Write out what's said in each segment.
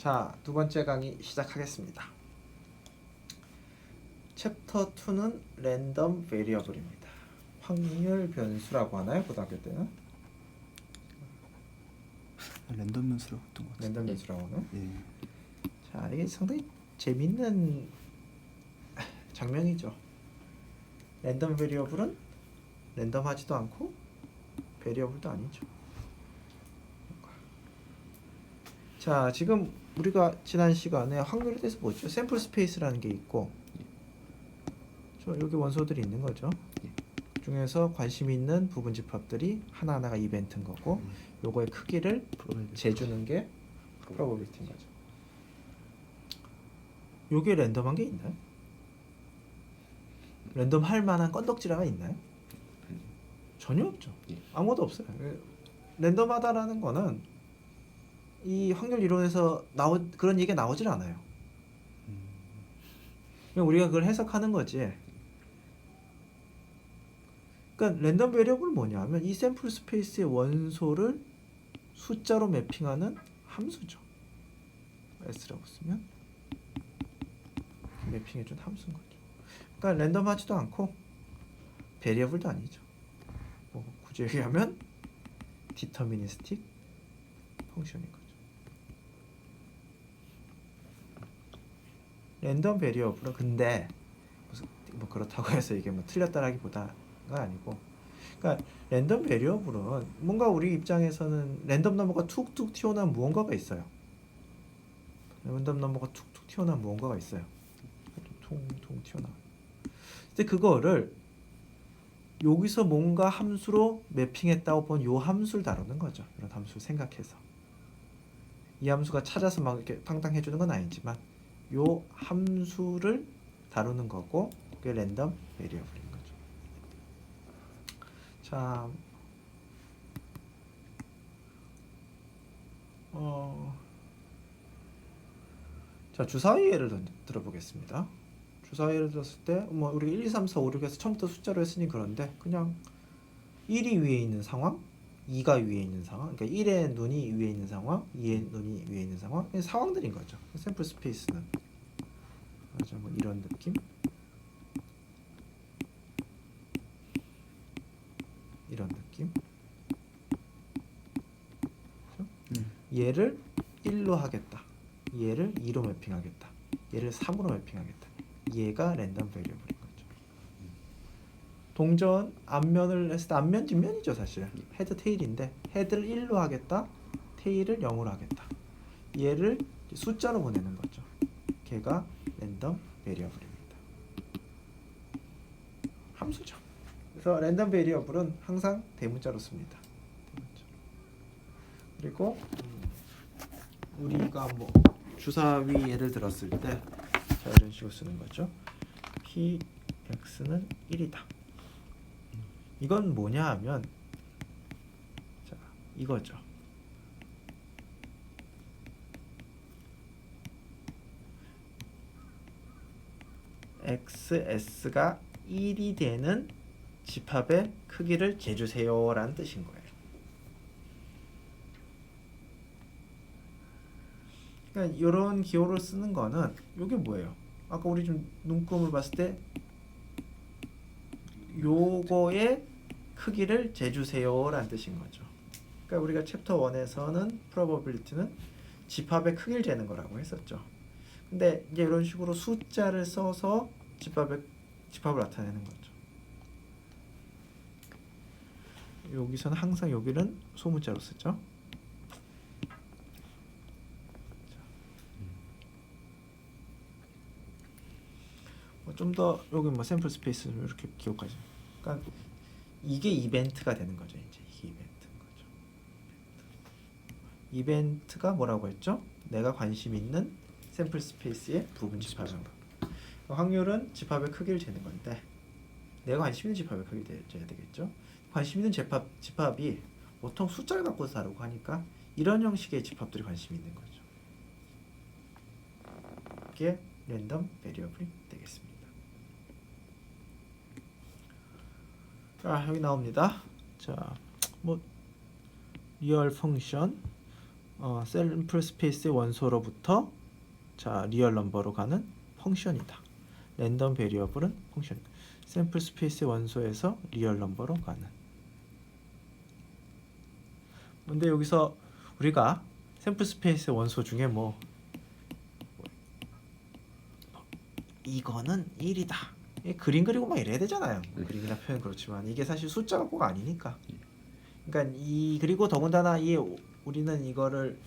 자, 두 번째 강의 시작하겠습니다. 챕터 2는 랜덤 베리어블입니다. 확률 변수라고 하나요? 고등학교 때는? 랜덤 변수라고 했던 것 같아요. 랜덤 변수라고 하나요? 예. 자, 이게 상당히 재밌는 장면이죠. 랜덤 베리어블은 랜덤하지도 않고 베리어블도 아니죠. 자, 지금 우리가 지난 시간에 확률에 대해서 보죠. 샘플 스페이스라는 게 있고, 여기 원소들이 있는 거죠. 그 중에서 관심 있는 부분 집합들이 하나하나가 이벤트인 거고, 요거의 크기를 재주는 게 프로버빌리티인 거죠. 요게 랜덤한 게 있나요? 랜덤 할 만한 건덕지라가 있나요? 전혀 없죠. 아무것도 없어요. 랜덤하다라는 거는 이 확률 이론에서 그런 얘기가 나오질 않아요. 그냥 우리가 그걸 해석하는 거지. 그러니까 랜덤 베리어블은 뭐냐면 이 샘플 스페이스의 원소를 숫자로 매핑하는 함수죠. S라고 쓰면 매핑해준 함수인 거죠. 그러니까 랜덤하지도 않고 베리어블도 아니죠. 뭐 굳이 얘기하면 디터미니스틱 펑션인 거죠. 랜덤 베리어블은 근데 무슨 뭐 그렇다고 해서 이게 뭐 틀렸다라기보다가 아니고, 그러니까 랜덤 베리어블은 뭔가 우리 입장에서는 랜덤 넘버가 툭툭 튀어나온 무언가가 있어요. 랜덤 넘버가 툭툭 튀어나온 무언가가 있어요. 퉁퉁 튀어나와. 근데 그거를 여기서 뭔가 함수로 매핑했다고 본 요 함수를 다루는 거죠. 이런 함수를 생각해서 이 함수가 찾아서 막 이렇게 탕탕 해주는 건 아니지만 요 함수를 다루는 거고, 그게 랜덤 베리어블인 거죠. 자, 자, 주사위 예를 들어보겠습니다. 주사위 예를 들었을 때 뭐 우리가 1, 2, 3, 4, 5, 6에서 처음부터 숫자로 했으니 그런데 그냥 1이 위에 있는 상황, 2가 위에 있는 상황, 그러니까 1의 눈이 위에 있는 상황, 2의 눈이 위에 있는 상황, 상황들인 거죠. 샘플 스페이스는 맞아, 뭐 이런 느낌, 이런 느낌. 그렇죠? 얘를 1로 하겠다, 얘를 2로 매핑하겠다, 얘를 3으로 매핑하겠다. 얘가 랜덤 베리어블인 거죠. 동전 앞면을 했을 때 앞면 뒷면이죠 사실. 헤드 테일인데 헤드를 1로 하겠다, 테일을 0으로 하겠다. 얘를 숫자로 보내는 거죠. 걔가 랜덤 베리어블입니다. 함수죠. 그래서 랜덤 베리어블은 항상 대문자로 씁니다. 대문자. 그리고 우리가 뭐 주사위 예를 들었을 때 자, 이런 식으로 쓰는 거죠. px는 1이다. 이건 뭐냐 하면 자, 이거죠. xs가 1이 되는 집합의 크기를 재주세요 라는 뜻인 거예요. 그러니까 이런 기호를 쓰는 거는 이게 뭐예요? 아까 우리 좀 눈금을 봤을 때 요거의 크기를 재주세요 라는 뜻인 거죠. 그러니까 우리가 챕터 1에서는 probability는 집합의 크기를 재는 거라고 했었죠. 근데 이제 이런 식으로 숫자를 써서 집합을 나타내는 거죠. 여기서는 항상 여기는 소문자로 쓰죠. 좀 더 여기 뭐 샘플 스페이스 이렇게 기억하죠. 그러니까 이게 이벤트가 되는 거죠. 이제 이게 이벤트인 거죠. 이벤트가 뭐라고 했죠? 내가 관심 있는 샘플 스페이스의 부분 집합인 거. 확률은 집합의 크기를 재는 건데 내가 관심 있는 집합의 크기를 재야 되겠죠. 관심 있는 집합이 보통 숫자를 갖고서 다루고 하니까 이런 형식의 집합들이 관심이 있는 거죠. 이게 랜덤 베리어블이 되겠습니다. 자, 여기 나옵니다. 자, 뭐 리얼 펑션 샘플 스페이스의 원소로부터 자 리얼 넘버로 가는 펑션이다. 랜덤 베리어블은 펑션. 샘플 스페이스의 원소에서 리얼 넘버로 가는. 근데 여기서 우리가 샘플 스페이스의 원소 중에 뭐 이거는 1이다. 그림 그리고 막 이래야 되잖아요. 그림이나 표현 그렇지만 이게 사실 숫자 갖고가 아니니까. 그러니까 그리고 더군다나 우리는 이거를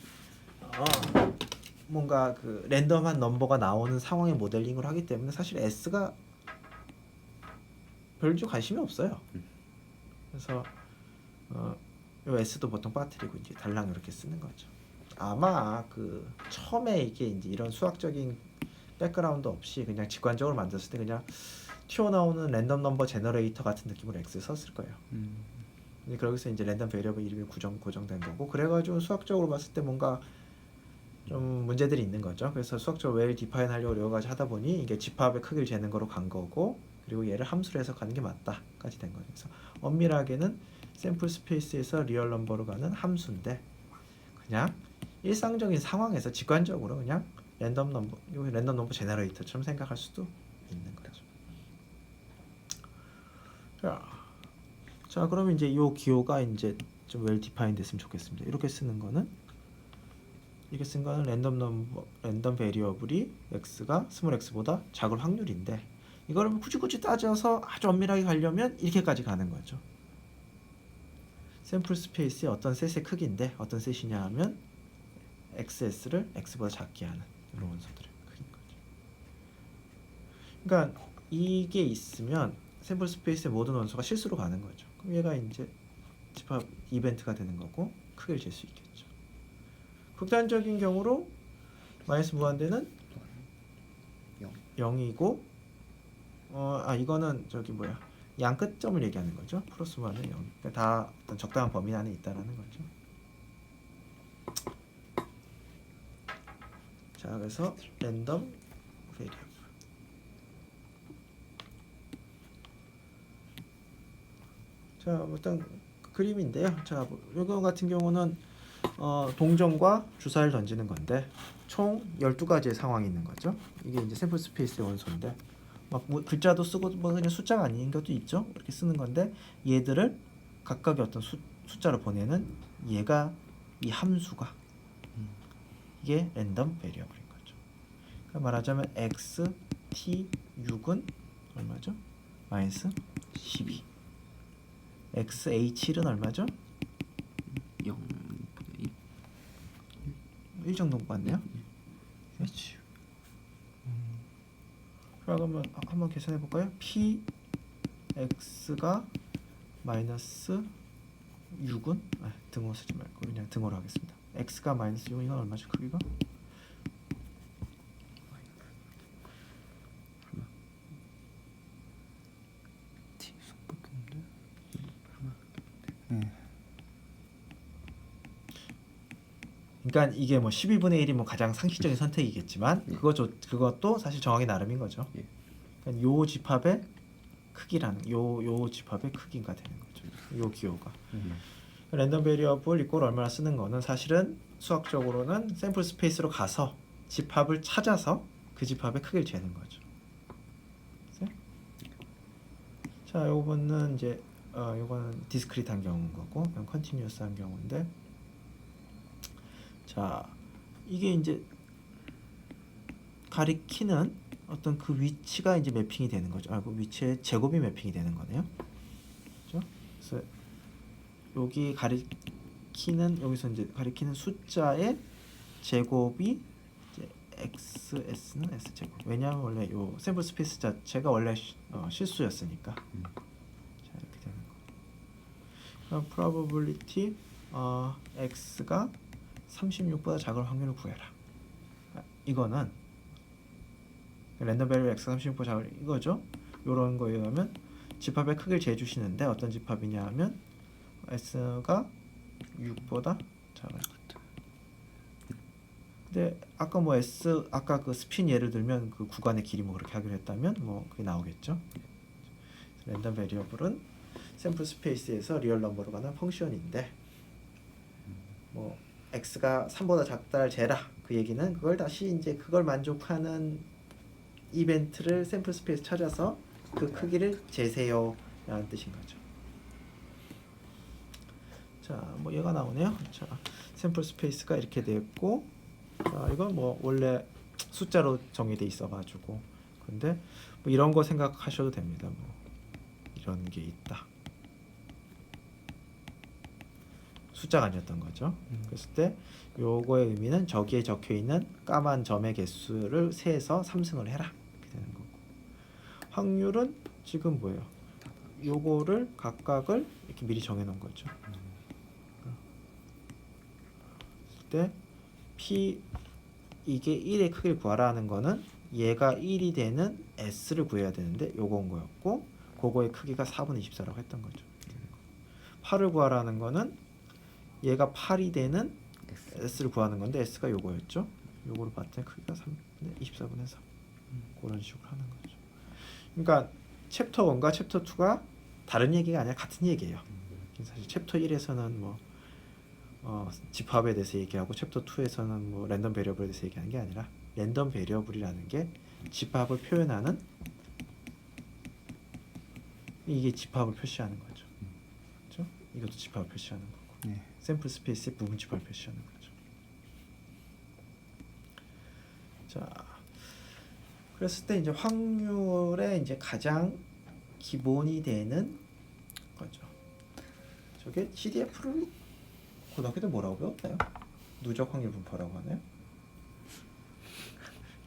뭔가 그 랜덤한 넘버가 나오는 상황의 모델링을 하기 때문에 사실 S가 별로 관심이 없어요. 그래서 요 S도 보통 빠뜨리고 이제 달랑 이렇게 쓰는 거죠. 아마 그 처음에 이게 이제 이런 수학적인 백그라운드 없이 그냥 직관적으로 만들었을 때 그냥 튀어나오는 랜덤 넘버 제너레이터 같은 느낌으로 X 썼을 거예요. 근데 거기서 이제 랜덤 베리어블 이름이 고정된 거고, 그래가지고 수학적으로 봤을 때 뭔가 좀 문제들이 있는 거죠. 그래서 수학적으로 웰 디파인 하려고 여러 가지 하다 보니 이게 집합의 크기를 재는 거로 간 거고, 그리고 얘를 함수로 해석하는 게 맞다까지 된 거죠. 그래서 엄밀하게는 샘플 스페이스에서 리얼 넘버로 가는 함수인데 그냥 일상적인 상황에서 직관적으로 그냥 랜덤 넘버 제너레이터처럼 생각할 수도 있는 거죠. 자 그러면 이제 요 기호가 이제 좀 웰 디파인 됐으면 좋겠습니다. 이렇게 쓰는 거는 랜덤 베리어블이 x가 스몰 x보다 작을 확률인데, 이거를 굳이 따져서 아주 엄밀하게 가려면 이렇게까지 가는 거죠. 샘플 스페이스의 어떤 셋의 크기인데 어떤 셋이냐 하면 xs를 x보다 작게 하는 이런 원소들의 크기인 거죠. 그러니까 이게 있으면 샘플 스페이스의 모든 원소가 실수로 가는 거죠. 그럼 얘가 이제 집합 이벤트가 되는 거고 크기를 잴 수 있겠죠. 극단적인 경우로 마이너스 무한대는 0이고 이거는 저기 뭐야 양 끝점을 얘기하는 거죠. 플러스 무한은 0. 그러니까 다 어떤 적당한 범위 안에 있다라는 거죠. 자 그래서 랜덤 베리어블. 자 일단 그림인데요. 자 이거 같은 경우는 동전과 주사를 던지는 건데 총 12가지의 상황이 있는 거죠. 이게 이제 샘플 스페이스의 원소인데 막 뭐 글자도 쓰고 뭐 그냥 숫자가 아닌 것도 있죠. 이렇게 쓰는 건데 얘들을 각각의 어떤 숫자로 보내는 얘가 이 함수가 이게 랜덤 베리어블인 거죠. 그러니까 말하자면 x t 6은 얼마죠? 마이너스 12. x h1은 얼마죠? 0 1 정도 같네요. 그렇지. 그러면 한번 계산해 볼까요? p x가 마이너스 6은 등호 쓰지 말고 그냥 등호로 하겠습니다. x가 마이너스 6은 이건 얼마죠? 크기가? T 속바뀌었는데? 네. 그러니까 이게 뭐 12분의 1이 뭐 가장 상식적인 선택이겠지만 그것도 사실 정하기 나름인 거죠. 그러니까 요 집합의 크기라는 요 집합의 크기가 되는 거죠. 요 기호가. 랜덤 베리어블 이꼴 얼마나 쓰는 거는 사실은 수학적으로는 샘플 스페이스로 가서 집합을 찾아서 그 집합의 크기를 재는 거죠. 자, 요거는 이제 요거는 디스크리트한 경우인 거고, 컨티뉴어스한 경우인데, 자, 이게 이제 가리키는 어떤 그 위치가 이제 매핑이 되는 거죠. 그 위치의 제곱이 매핑이 되는 거네요. 그렇죠? 그래서 여기 여기서 이제 가리키는 숫자의 제곱이 이제 xs는 s 제곱. 왜냐하면 원래 요 샘플 스페이스 자체가 원래 실수였으니까. 자 이렇게 되는 거. 그럼 probability x가 36보다 작을 확률을 구해라. 이거는 랜덤 베리어블 x가 36보다 작을 이거죠. 요런 거에 의하면 집합의 크기를 재주시는데 어떤 집합이냐 하면 s가 6보다 작을 것. 근데 아까 뭐 아까 그 스핀 예를 들면 그 구간의 길이 뭐 그렇게 하기로 했다면 뭐 그게 나오겠죠. 랜덤 베리어블은 샘플 스페이스에서 리얼 넘버로 가는 펑션인데 뭐 x가 3보다 작다를 재라. 그 얘기는 그걸 다시 이제 그걸 만족하는 이벤트를 샘플 스페이스 찾아서 그 크기를 재세요 라는 뜻인 거죠. 자, 뭐 얘가 나오네요. 자, 샘플 스페이스가 이렇게 되어 있고, 자, 이건 뭐 원래 숫자로 정의돼 있어가지고, 근데 뭐 이런 거 생각하셔도 됩니다. 뭐 이런 게 있다. 숫자가 아니었던 거죠. 그랬을 때 요거의 의미는 저기에 적혀 있는 까만 점의 개수를 세에서 3승을 해라 이렇게 되는 거고, 확률은 지금 뭐예요? 요거를 각각을 이렇게 미리 정해 놓은 거죠. 때 P 이게 1의 크기를 구하라 하는 거는 얘가 1이 되는 S를 구해야 되는데 요거 온 거였고, 그거의 크기가 4분의 24라고 했던 거죠. 8을 구하라는 거는 얘가 8이 되는 S를 구하는 건데 S가 요거였죠. 요거를 봤더니 크기가 3분의 24분의 3 그런 식으로 하는 거죠. 그러니까 챕터 1과 챕터 2가 다른 얘기가 아니라 같은 얘기예요. 사실 챕터 1에서는 뭐 집합에 대해서 얘기하고 챕터 2에서는 뭐 랜덤 베리어블에 대해서 얘기하는 게 아니라, 랜덤 베리어블이라는 게 집합을 표현하는, 이게 집합을 표시하는 거죠. 그렇죠? 이것도 집합을 표시하는 거고, 네. 샘플 스페이스의 부분 집합을 표시하는 거죠. 자, 그랬을 때 이제 확률의 이제 가장 기본이 되는 거죠. 저게 CDF를 고등학교 때 뭐라고 배웠나요? 누적 확률 분포라고 하나요?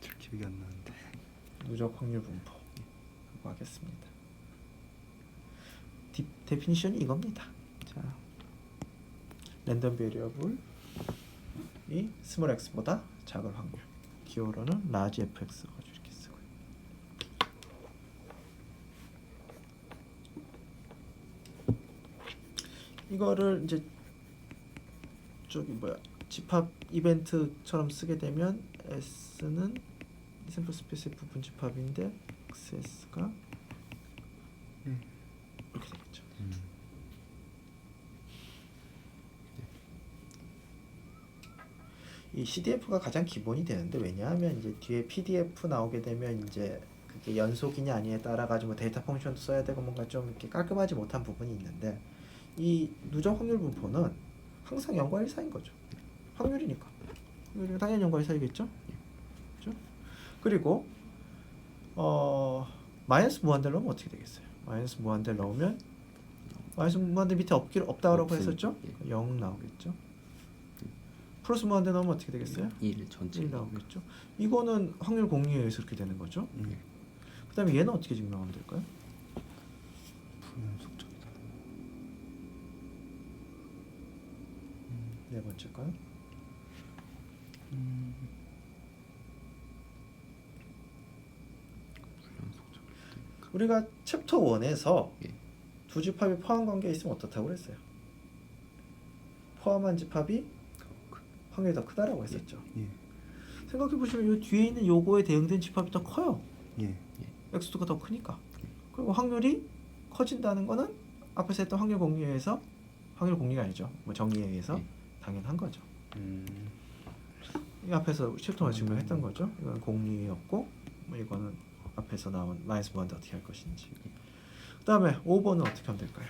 잘 기억이 안 나는데. 누적 확률 분포 그거 하겠습니다. 데피니션이 이겁니다. 자, 랜덤 베리어블이 스몰 x보다 작을 확률, 기호로는 라지 fx 가지고 이렇게 쓰고요. 이거를 이제 저기 뭐야, 집합 이벤트처럼 쓰게 되면 S는 샘플 스페이스의 부분 집합인데 XS가 이렇게 되겠죠. 이 CDF가 가장 기본이 되는데, 왜냐하면 이제 뒤에 PDF 나오게 되면 이제 그게 연속이냐 아니냐에 따라 가지고 데이터 펑션도 써야 되고 뭔가 좀 이렇게 깔끔하지 못한 부분이 있는데, 이 누적 확률 분포는 항상 0과 1 사이인 거죠. 확률이니까. 확률이 당연히 0과 1 사이겠죠. 그렇죠? 그리고 마이너스 무한대를 넣으면 어떻게 되겠어요? 마이너스 무한대를 넣으면 마이너스 무한대 밑에 없다라고 했었죠? 0 나오겠죠. 플러스 무한대 넣으면 어떻게 되겠어요? 1 전체 1 나오겠죠. 이거는 확률 공리에 의해서 이렇게 되는 거죠. 그 다음에 얘는 어떻게 증명하면 될까요? 불연속적이다. 네 번째가요? 불연속적이다. 우리가 챕터 1에서 예. 두 집합이 포함 관계에 있으면 어떻다고 그랬어요? 포함한 집합이 확률이 더 크다라고 했었죠. 예. 생각해 보시면 이 뒤에 있는 요거에 대응된 집합이 더 커요. 예. x도가 더 크니까. 그리고 확률이 커진다는 거는 앞에서 했던 확률 공리에 의해서, 확률 공리가 아니죠. 뭐 정리에 의해서 당연한 거죠. 이 앞에서 챕터만 증명했던 거죠. 이건 공리였고, 뭐 이거는 앞에서 나온 마이너스 무한대 어떻게 할 것인지. 그 다음에 5번은 어떻게 하면 될까요?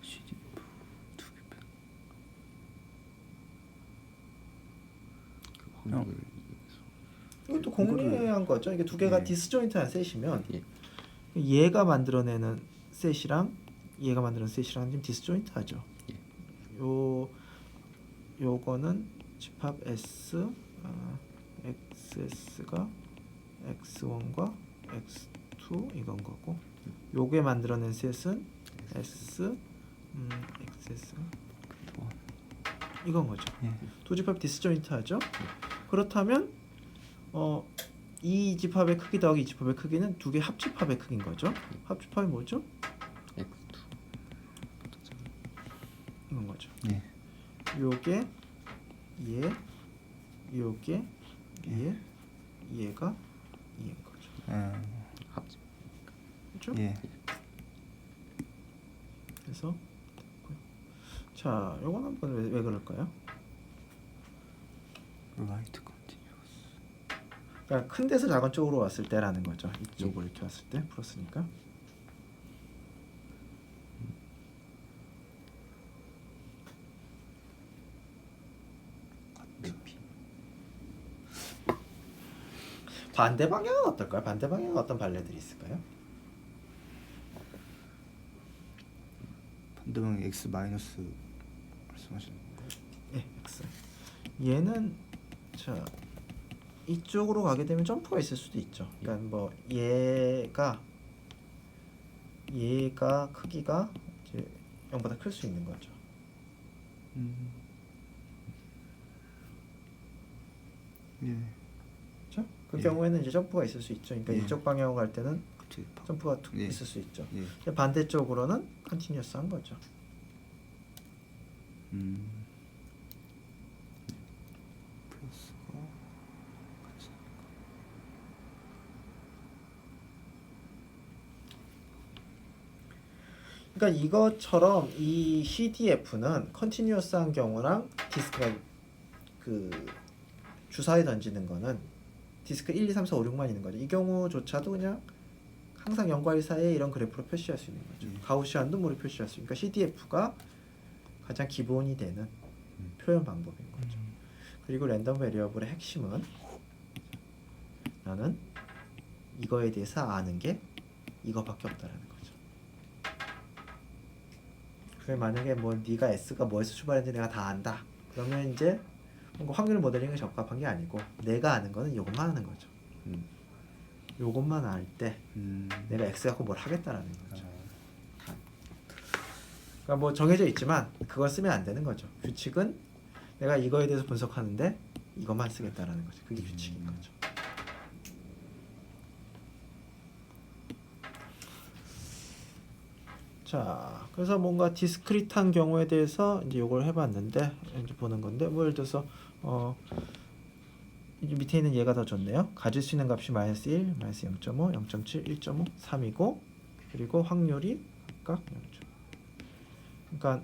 CDF 두개 pen. 그 확률을 이것도 공리한 거죠. 이게 두 개가 예. 디스조인트한 셋이면 예. 얘가 만들어내는 셋이랑 얘가 만드는 셋이랑 지금 디스조인트하죠. 예. 요거는 집합 S, XS가 X1과 X2 이건 거고, 요게 만들어낸 셋은 S, XS가 이건 거죠. 예. 두 집합 디스조인트하죠. 그렇다면 이 집합의 크기 더하기 이 집합의 크기는 두 개 합집합의 크기인 거죠. 합집합이 뭐죠? X2 이건 거죠. 예. 요게 요게 얘가 얘인 거죠. 합집. 그렇죠? 예. 해서 됐고요. 자, 요건 한번 왜 그럴까요? 라이트 컨티뉴어스. 그러니까 큰 데서 작은 쪽으로 왔을 때라는 거죠. 이쪽으로 이렇게 왔을 때 플러스니까. 네피. 반대 방향은 어떨까요? 반대 방향은 어떤 발레들이 있을까요? 반대방에 x 마이너스 말씀하시는 건가요? 예, X. 얘는 자 이쪽으로 가게 되면 점프가 있을 수도 있죠. 그러니까 뭐 얘가 크기가 이제 0보다 클 수 있는 거죠. 예. 그렇죠? 그 예. 경우에는 이제 점프가 있을 수 있죠. 그러니까 예. 이쪽 방향으로 갈 때는 갑자기 팍. 점프가 툭 예. 있을 수 있죠. 예. 근데 반대쪽으로는 컨티뉴어스한 거죠. 플러스가 같이. 그러니까 이것처럼 이 CDF는 컨티뉴어스한 경우랑 디스크가 그 주사위 던지는 거는 디스크 1, 2, 3, 4, 5, 6만 있는 거죠. 이 경우조차도 그냥 항상 0과 1 사이에 이런 그래프로 표시할 수 있는 거죠. 가우시안도 모두 표시할 수 있으니까 CDF가 가장 기본이 되는 표현 방법인 거죠. 그리고 랜덤 베리어블의 핵심은 나는 이거에 대해서 아는 게 이거밖에 없다라는 거죠. 그래 만약에 뭐 네가 S가 뭐에서 출발했는지 내가 다 안다. 그러면 이제 뭔가 확률 모델링에 적합한 게 아니고 내가 아는 거는 이것만 하는 거죠. 요것만 알 때 내가 X 갖고 뭘 하겠다라는 거죠. 그러니까 뭐 정해져 있지만 그걸 쓰면 안 되는 거죠. 규칙은 내가 이거에 대해서 분석하는데 이것만 쓰겠다라는 거죠. 그게 규칙인 거죠. 자, 그래서 뭔가 디스크리트한 경우에 대해서 이제 요걸 해봤는데 이제 보는 건데 뭐 예를 들어서 이제 밑에 있는 얘가 더 좋네요. 가질 수 있는 값이 마이너스 1, 마이너스 0.5, 0.7, 1.5, 3이고 그리고 확률이 각각 0.5. 그러니까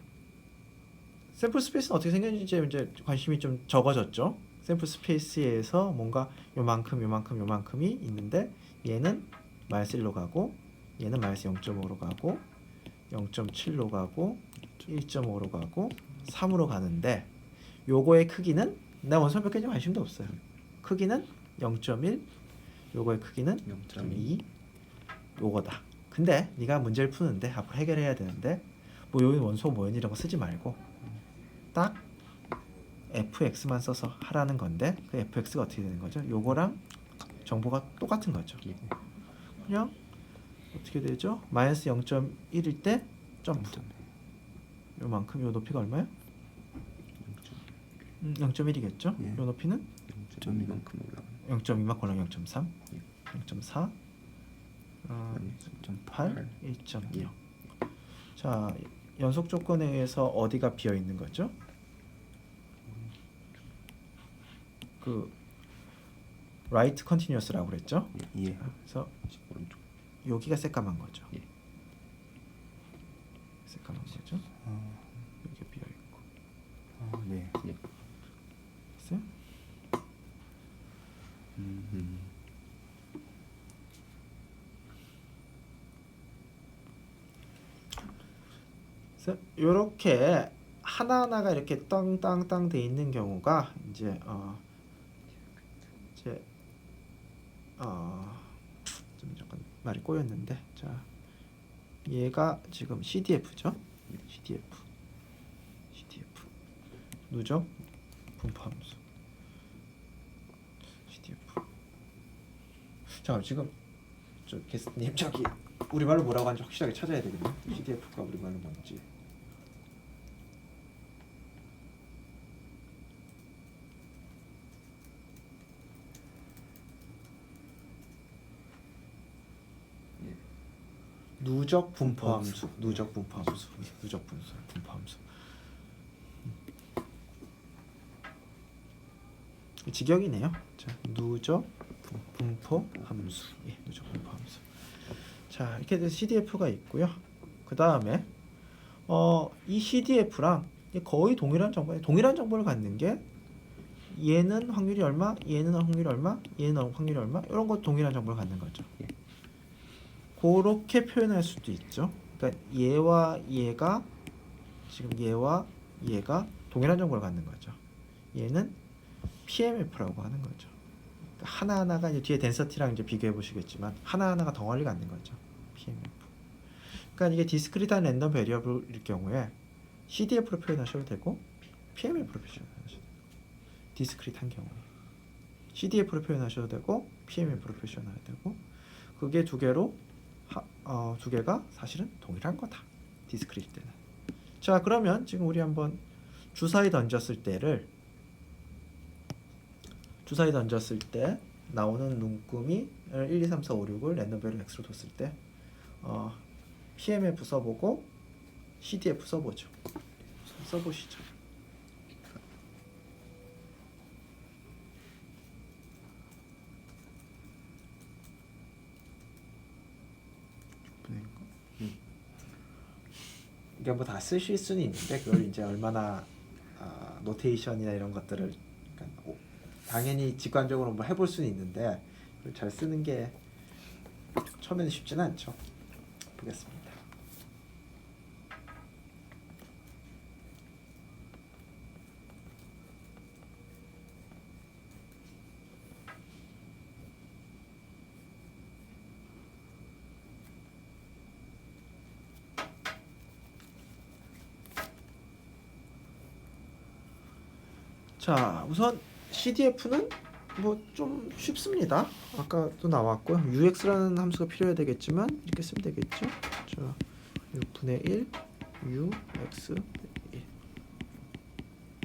샘플 스페이스는 어떻게 생겼는지 이제 관심이 좀 적어졌죠. 샘플 스페이스에서 뭔가 요만큼이 있는데 얘는 마이너스 1로 가고 얘는 마이너스 0.5로 가고 0.7로 가고 1.5로 가고 3으로 가는데 요거의 크기는 나 원소별 깨진 관심도 없어요. 크기는 0.1, 요거의 크기는 0.2, 요거다. 근데 네가 문제를 푸는데 앞으로 해결해야 되는데 뭐 여기 원소 뭐니 이런 거 쓰지 말고 딱 fx만 써서 하라는 건데 그 fx가 어떻게 되는 거죠? 요거랑 정보가 똑같은 거죠. 그냥 어떻게 되죠? 마이너스 0.1일 때 점프. 요만큼 요 높이가 얼마야? 0.1이겠죠? 예. 요 높이는 0.2만큼 올라가요. 0.2만큼 0.3, 0.4, 0.8, 1.0. 자, 연속 조건에 의해서 어디가 비어 있는 거죠? 그 right continuous라고 그랬죠? 예. 그래서 오른쪽. 여기가 새까만 거죠. 예. 새까만 거죠. 여기 비어 있고. 네. 예. 됐어요? 그래서 이렇게 하나하나가 이렇게 땅땅땅 돼 있는 경우가 이제 좀 잠깐 말이 꼬였는데 자 얘가 지금 CDF죠? CDF 누적 분포함수 CDF. 잠깐 지금 저 게스트님 저기 우리말로 뭐라고 하는지 확실하게 찾아야 되겠네. CDF가 우리말로 뭔지. 누적 분포함수. 직역이네요. 자, 누적 분포함수. 누적 분포함수. 자, 이렇게 CDF가 있고요. 그 다음에 이 CDF랑 거의 동일한 정보를 갖는 게 얘는 확률이 얼마, 얘는 확률이 얼마, 얘는 확률이 얼마 이런 것 동일한 정보를 갖는 거죠. 예. 그렇게 표현할 수도 있죠. 그러니까 얘와 얘가 지금 얘와 얘가 동일한 정보를 갖는 거죠. 얘는 PMF라고 하는 거죠. 그러니까 하나하나가 이제 뒤에 덴서티랑 이제 비교해 보시겠지만 하나하나가 덩어리를 갖는 거죠. PMF. 그러니까 이게 디스크리트한 랜덤 베리어블일 경우에 CDF로 표현하셔도 되고 PMF로 표현하셔도 되고 디스크리트한 경우에 CDF로 표현하셔도 되고 PMF로 표현하셔도 되고 그게 두 개로 두 개가 사실은 동일한 거다. 디스크리트 때는. 자 그러면 지금 우리 한번 주사위 던졌을 때를 주사위 던졌을 때 나오는 눈금이 1, 2, 3, 4, 5, 6을 랜덤 베리어 X로 뒀을 때 PMF 써보고 CDF 써보죠. 써보시죠. 이게 뭐 다 쓰실 수는 있는데 그걸 이제 얼마나 노테이션이나 이런 것들을 그러니까 당연히 직관적으로 뭐 해볼 수는 있는데 그걸 잘 쓰는 게 처음에는 쉽지는 않죠. 보겠습니다. 자, 우선 CDF는 뭐 좀 쉽습니다. 아까도 나왔고요. UX라는 함수가 필요해야 되겠지만 이렇게 쓰면 되겠죠. 자, 6분의 1 UX 1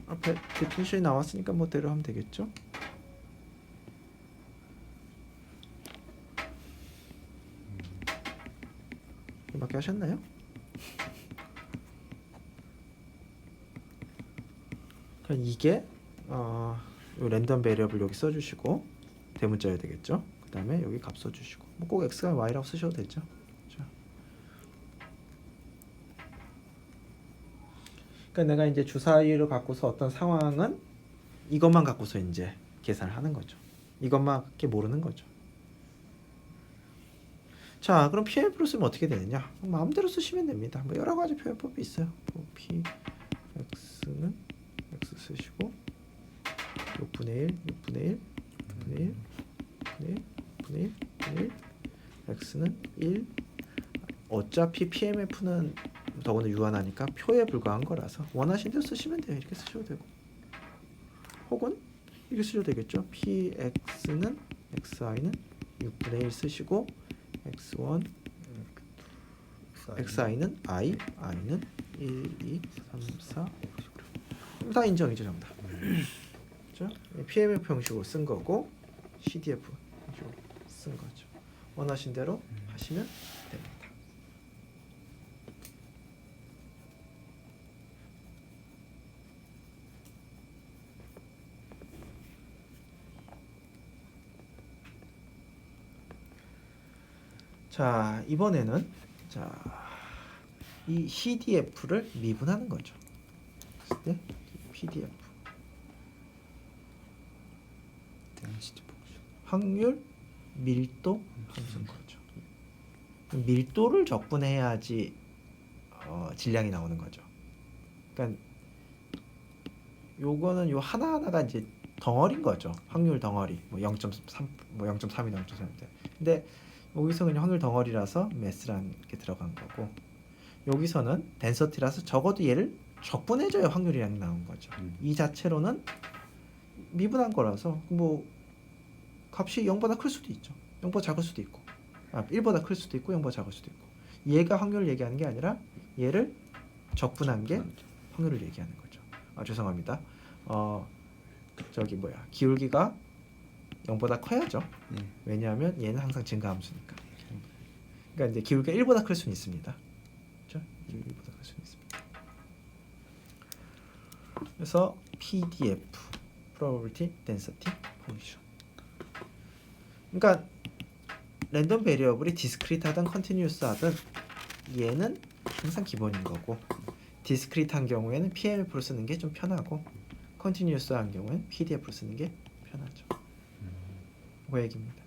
앞에 데피니션이 나왔으니까 뭐 대로 하면 되겠죠. 이렇게 하셨나요? 그럼 이게 요 랜덤 베리어블 여기 써주시고 대문자여야 되겠죠. 그 다음에 여기 값 써주시고 뭐 꼭 x가 y라고 쓰셔도 되죠. 자. 그러니까 내가 이제 주사위를 갖고서 어떤 상황은 이것만 갖고서 이제 계산을 하는 거죠. 이것만밖에 모르는 거죠. 자, 그럼 PMF로 쓰면 어떻게 되느냐? 마음대로 쓰시면 됩니다. 뭐 여러 가지 표현법이 있어요. PX는 x 쓰시고 6분의 1, 6분의 1, 6분의 1, 6분의 1, 6분의 1, 6분의 1 x는 1 어차피 PMF는 더구나 유한하니까 표에 불과한 거라서 원하신 대로 쓰시면 돼요. 이렇게 쓰셔도 되고 혹은 이렇게 쓰셔도 되겠죠. PX는 XI는 6분의 1 쓰시고 X1 XI는 I, I는 1, 2, 3, 4 다 인정이죠. 전부 다. 그렇죠? PMF 형식으로 쓴 거고 CDF 형식으로 쓴 거죠. 원하신 대로 하시면 됩니다. 자, 이번에는 이 CDF를 미분하는 거죠. 그랬을 때 PDF 확률 밀도 함수인 거죠. 밀도를 적분해야지 질량이 나오는 거죠. 그러니까 요거는 요 하나하나가 이제 덩어리인 거죠. 확률 덩어리 뭐 0.3, 뭐 0.3이나 0.3인데 근데 여기서 그냥 확률 덩어리라서 매스라는 게 들어간 거고 여기서는 덴서티라서 적어도 얘를 적분해줘야 확률이라는 게 나온 거죠. 이 자체로는 미분한 거라서 뭐 값이 0보다 클 수도 있죠. 0보다 작을 수도 있고 1보다 클 수도 있고 0보다 작을 수도 있고 얘가 확률을 얘기하는 게 아니라 얘를 적분한 게 확률을 얘기하는 거죠. 죄송합니다. 기울기가 0보다 커야죠. 왜냐하면 얘는 항상 증가함수니까. 그러니까 이제 기울기가 1보다 클 수는 있습니다. 그렇죠? 1보다 클 수는 있습니다. 그래서 PDF Probability Density Function. 그러니까 랜덤 베리어블이 디스크리트하든 컨티뉴어스 하든 얘는 항상 기본인 거고 디스크리트한 경우에는 PMF로 쓰는 게 좀 편하고 컨티뉴어스한 경우에는 PDF로 쓰는 게 편하죠. 그 얘기입니다.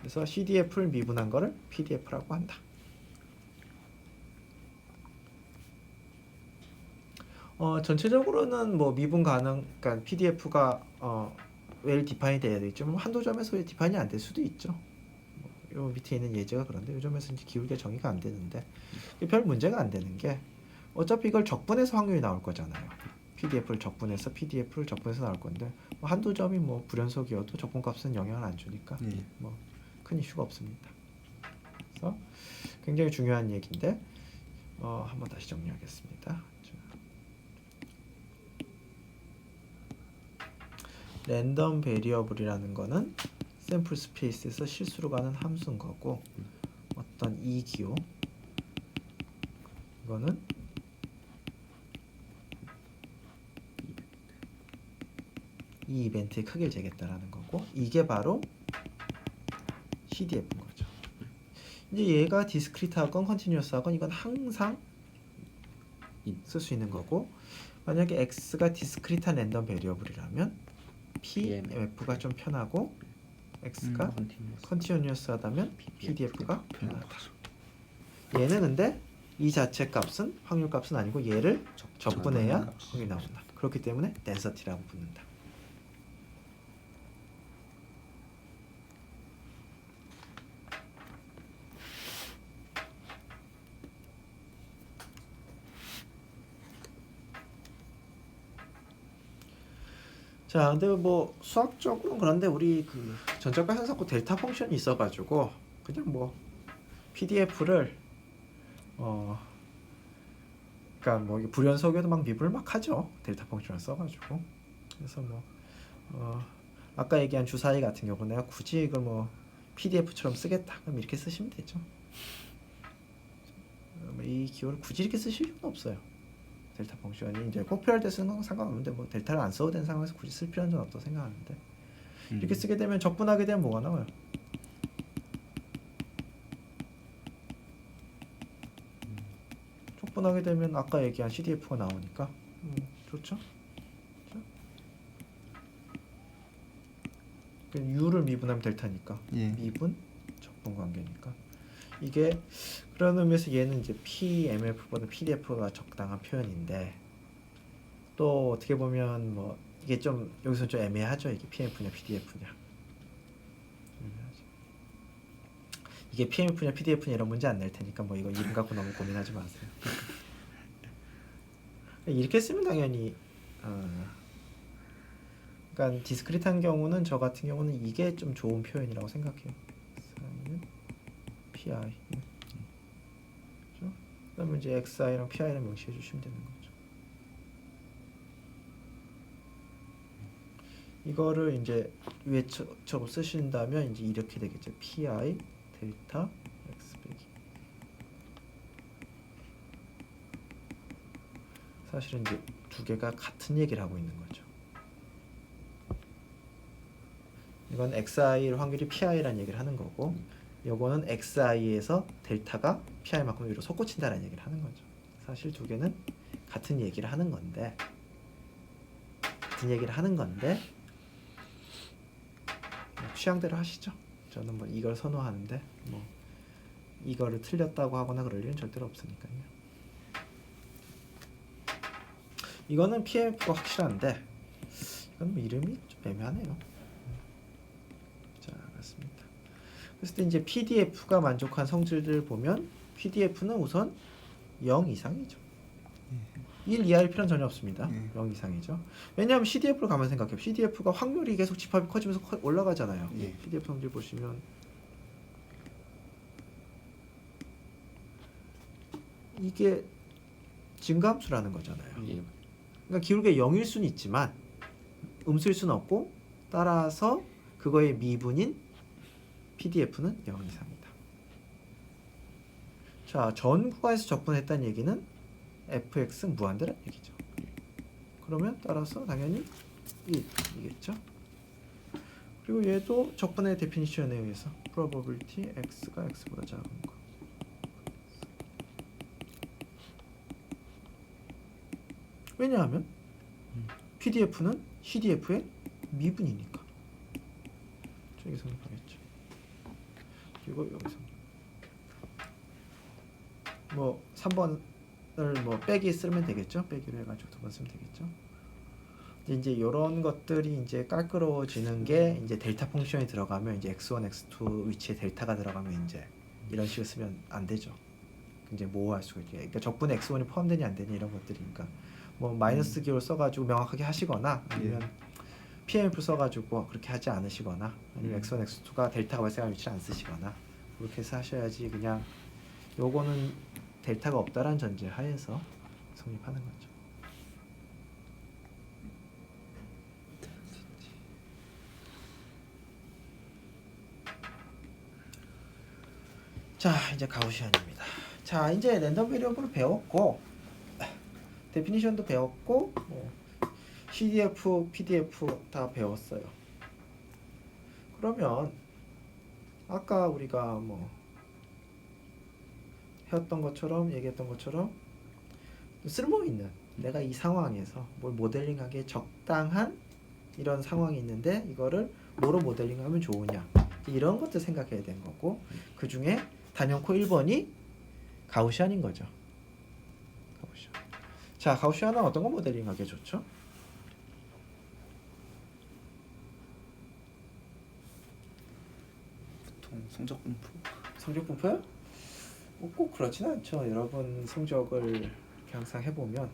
그래서 CDF를 미분한 거를 PDF라고 한다. 전체적으로는 뭐 미분 가능, 그러니까 PDF가 well 디파인이 돼야 되겠죠. 한두 점에서 디파인이 안 될 수도 있죠. 요 밑에 있는 예제가 그런데 요 점에서 이제 기울기가 정의가 안 되는데 별 문제가 안 되는 게 어차피 이걸 적분해서 확률이 나올 거잖아요. PDF를 적분해서 나올 건데 뭐 한두 점이 뭐 불연속이어도 적분값은 영향을 안 주니까 예. 뭐 큰 이슈가 없습니다. 그래서 굉장히 중요한 얘기인데 한번 다시 정리하겠습니다. 랜덤 베리어블이라는 거는 샘플 스페이스에서 실수로 가는 함수인 거고 어떤 이 기호 이거는 이 이벤트의 크기를 재겠다라는 거고 이게 바로 CDF인 거죠. 이제 얘가 디스크리트하건 컨티뉴어스하건 이건 항상 쓸 수 있는 거고 만약에 X가 디스크리트한 랜덤 베리어블이라면 PMF가 좀 편하고 X가 컨티뉴어스하다면 PDF가 편하다. 얘는 근데 이 자체 값은 확률 값은 아니고 얘를 적분해야 확률이 나온다. 그렇기 때문에 density라고 붙는다. 자, 근데 뭐 수학적으로는 그런데 우리 그 전자과 현상고 델타 펑션이 있어가지고 그냥 뭐 PDF를 그러니까 뭐 불연속에도 막 미분을 막 하죠. 델타 펑션을 써가지고. 그래서 뭐 아까 얘기한 주사위 같은 경우 내가 굳이 이걸 뭐 PDF처럼 쓰겠다 그럼 이렇게 쓰시면 되죠. 이 기호를 굳이 이렇게 쓰실 필요는 없어요. 델타 펑션이 이제 꼭 필요할 때 쓰는 건 상관없는데 뭐 델타를 안 써도 되는 상황에서 굳이 쓸 필요는 좀 없다고 생각하는데 이렇게 쓰게 되면 적분하게 되면 뭐가 나와요? 적분하게 되면 아까 얘기한 CDF가 나오니까 좋죠? U를 미분하면 델타니까 미분 적분 관계니까 이게 그런 의미에서 얘는 이제 PMF보다 PDF가 적당한 표현인데 또 어떻게 보면 뭐 이게 좀 여기서 좀 애매하죠. 이게 PMF냐 PDF냐 애매하죠. 이게 PMF냐 PDF냐 이런 문제 안 낼 테니까 뭐 이거 이름 갖고 너무 고민하지 마세요. 이렇게 쓰면 당연히 그러니까 디스크리트한 경우는 저 같은 경우는 이게 좀 좋은 표현이라고 생각해요. PI 그렇죠? 그다음에 이제 XI랑 PI랑 명시해 주시면 되는 거죠. 이거를 이제 위에처럼 쓰신다면 이제 이렇게 되겠죠. PI 델타 X 빼기 사실은 이제 두 개가 같은 얘기를 하고 있는 거죠. 이건 XI 확률이 PI라는 얘기를 하는 거고 요거는 XI에서 델타가 PI만큼 위로 솟구친다라는 얘기를 하는 거죠. 사실 두 개는 같은 얘기를 하는 건데 취향대로 하시죠. 저는 뭐 이걸 선호하는데 뭐 이거를 틀렸다고 하거나 그럴 일은 절대로 없으니까요. 이거는 PMF가 확실한데 이건 뭐 이름이 좀 애매하네요. 자, 그렇습니다. 그랬을 때 이제 PDF가 만족한 성질들 보면 PDF는 우선 0 이상이죠. 1 이하일 필요는 전혀 없습니다. 0 이상이죠. 왜냐하면 CDF로 가만 생각해요. CDF가 확률이 계속 집합이 커지면서 올라가잖아요. PDF 성질 보시면 이게 증가함수라는 거잖아요. 그러니까 기울기가 0일 수는 있지만 음수일 수는 없고 따라서 그거의 미분인 PDF는 0 이상이다. 자, 전 구간에서 적분했다는 얘기는 fx 무한대란 얘기죠. 그러면 따라서 당연히 1이겠죠. 그리고 얘도 적분의 데피니션에 의해서 probability x가 x보다 작은 거. 왜냐하면 PDF는 CDF의 미분이니까. 저기 성립하겠죠. 그리고 여기서 뭐 3번을 뭐 빼기 쓰면 되겠죠. 빼기로 해가지고 2번 쓰면 되겠죠. 이제 이런 것들이 이제 깔끔해지는 게 이제 델타 펑션이 들어가면 이제 x1, x2 위치에 델타가 들어가면 이제 이런 식으로 쓰면 안 되죠. 굉장히 모호할 수가 있게. 그러니까 적분에 x1이 포함되냐 안 되냐 이런 것들이니까 뭐 마이너스 기호를 써가지고 명확하게 하시거나 아니면 PMF 써가지고 그렇게 하지 않으시거나 아니면 x1, x2가 델타가 발생하는 위치를 안 쓰시거나 그렇게 해서 하셔야지. 그냥 요거는 델타가 없다라는 전제 하에서 성립하는 거죠. 자, 이제 가우시안입니다. 자, 이제 랜덤 베리어블을 배웠고 데피니션도 배웠고 CDF, PDF 다 배웠어요. 그러면 아까 우리가 뭐 해왔던 것처럼 얘기했던 것처럼 쓸모있는 내가 이 상황에서 뭘 모델링하기에 적당한 이런 상황이 있는데 이거를 뭐로 모델링하면 좋으냐 이런 것들 생각해야 되는 거고 그 중에 단연코 1번이 가우시안인 거죠. 가우시안. 자, 가우시안은 어떤 거 모델링하기에 좋죠? 보통 성적 분포. 성적 분포요? 꼭 그렇진 않죠. 여러분 성적을 이렇게 항상 해보면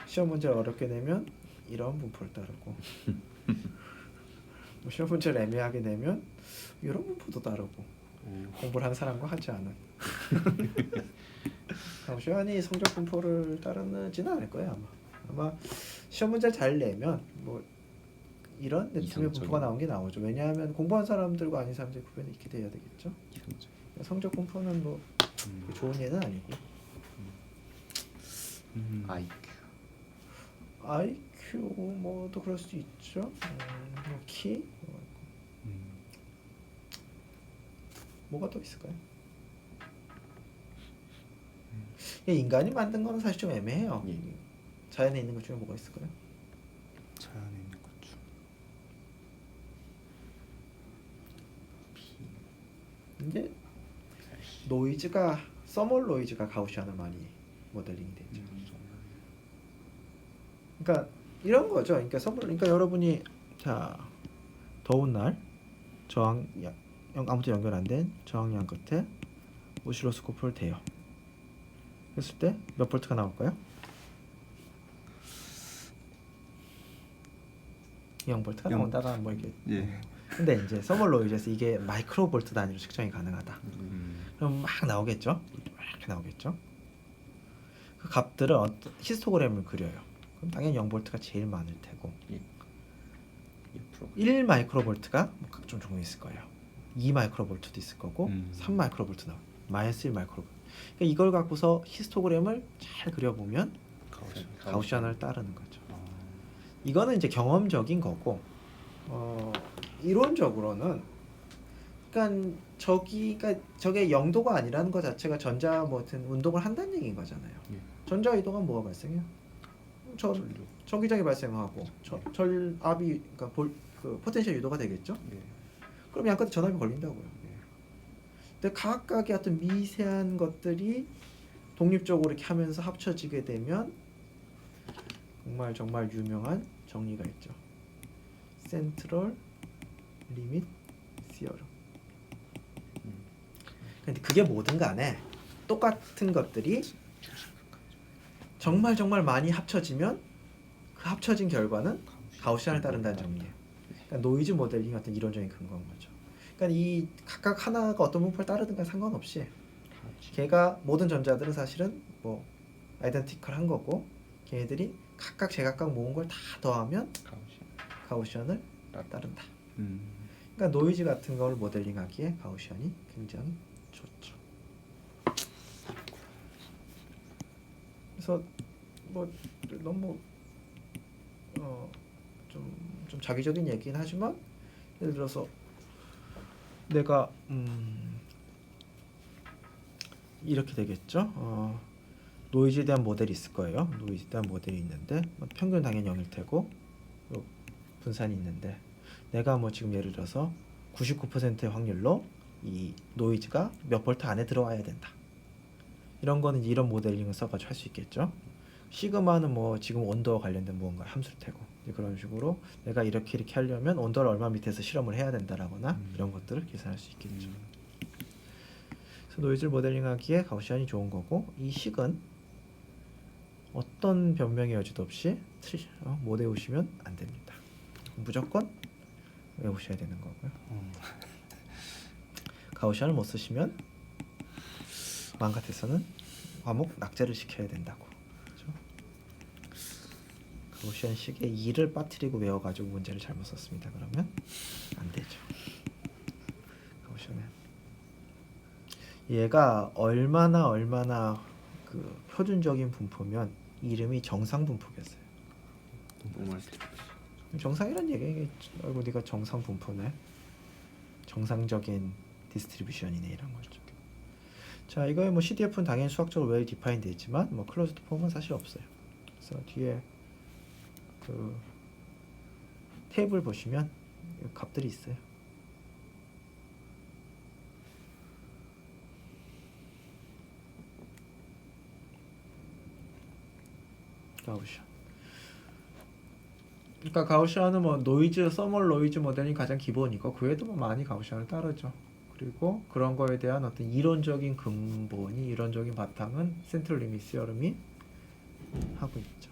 시험 문제를 어렵게 내면 이런 분포를 따르고 뭐 시험 문제를 애매하게 내면 이런 분포도 따르고 공부를 한 사람과 하지 않은 시안이 성적 분포를 따르지는 않을 거예요. 아마 시험 문제를 잘 내면 뭐 이런 느낌의 분포가 나온 게 나오죠. 왜냐하면 공부한 사람들과 아닌 사람들의 구별이 이렇게 돼야 되겠죠. 성적 분포는 뭐 좋은 예는 아니고. IQ 뭐도 그럴 수 있죠. 뭐 키 뭐가 또 있을까요? 인간이 만든 거는 사실 좀 애매해요. 자연에 있는 것 중에 뭐가 있을까요? 자연에 있는 것 중. 이제 노이즈가 서멀 노이즈가 가우시안을 많이 모델링이 되죠. 그러니까 이런 거죠. 그러니까 여러분이 자 더운 날 저항 아무도 연결 안 된 저항량 끝에 오실로스코프를 대요. 했을 때 몇 볼트가 나올까요? 0볼트가 나온다가 뭐 이게. 근데 이제 서멀 노이즈에서 이게 마이크로 볼트 단위로 측정이 가능하다. 그럼 막 나오겠죠? 이렇게 나오겠죠? 그 값들을 히스토그램을 그려요. 그럼 당연히 0볼트가 제일 많을 테고 1 마이크로볼트가 뭐 각종 종류 있을 거예요. 2 마이크로볼트도 있을 거고 3 마이크로볼트 나와. 마이너스 1 마이크로볼트. 그러니까 이걸 갖고서 히스토그램을 잘 그려보면 가우시안을 따르는 거죠. 이거는 이제 경험적인 거고 이론적으로는 그러니까 저게 영도가 아니라는 것 자체가 전자 뭐든 운동을 한다는 얘기인 거잖아요. 전자 이동은 뭐가 발생해요? 전기장이 발생하고 전압이 그러니까 그 포텐셜 유도가 되겠죠. 그럼 양끝에 전압이 걸린다고요. 근데 각각의 어떤 미세한 것들이 독립적으로 이렇게 하면서 합쳐지게 되면 정말 유명한 정리가 있죠. 센트럴 리밋 시어럼. 근데 그게 뭐든 간에 똑같은 것들이 정말 많이 합쳐지면 그 합쳐진 결과는 가우시안을 따른다는 정리예요. 그러니까 노이즈 모델링 어떤 이론적인 근거인 거죠. 그러니까 이 각각 하나가 어떤 분포를 따르든가 상관없이 걔가 모든 전자들은 사실은 뭐 아이덴티컬한 거고 걔네들이 각각 제각각 모은 걸 다 더하면 가우시안을 따른다. 그러니까 노이즈 같은 걸 모델링하기에 가우시안이 굉장히 좋죠. 그래서 뭐 너무 좀 자기적인 얘기긴 하지만 예를 들어서 내가 이렇게 되겠죠. 노이즈에 대한 모델이 있을 거예요. 노이즈에 대한 모델이 있는데 평균 당연히 0일 테고 분산이 있는데 내가 뭐 지금 예를 들어서 99%의 확률로 이 노이즈가 몇 볼트 안에 들어와야 된다. 이런 거는 이제 이런 모델링을 써가지고 할 수 있겠죠. 시그마는 뭐 지금 온도와 관련된 무언가 함수일 테고 그런 식으로 내가 이렇게 하려면 온도를 얼마 밑에서 실험을 해야 된다라거나 이런 것들을 계산할 수 있겠죠. 그래서 노이즈를 모델링하기에 가우시안이 좋은 거고 이 식은 어떤 변명의 여지도 없이 못 외우시면 안 됩니다. 무조건 외우셔야 되는 거고요. 가우시안을 못 쓰시면 마음 같아서는 과목 낙제를 시켜야 된다고. 그렇죠? 가우시안 식의 2를 빠뜨리고 외워가지고 문제를 잘못 썼습니다. 그러면 안 되죠. 가우시안은 얘가 얼마나 그 표준적인 분포면 이름이 정상 분포겠어요. 너무 맛있어. 정상이란 얘기. 아이고 네가 정상 분포네. 정상적인 디스트리뷰션이네 이런 거죠. 자, 이거의 뭐 CDF는 당연히 수학적으로 웰 디파인 되어 있지만 뭐 클로즈드 폼은 사실 없어요. 그래서 뒤에 그 테이블 보시면 값들이 있어요. 가우시안. 그러니까 가우시안은 뭐 노이즈, 서멀 노이즈 모델링 가장 기본이고 그 외에도 뭐 많이 가우시안을 따르죠. 그리고 그런 거에 대한 어떤 이론적인 근본이 이론적인 바탕은 센트럴 리미트 시어럼이 하고 있죠.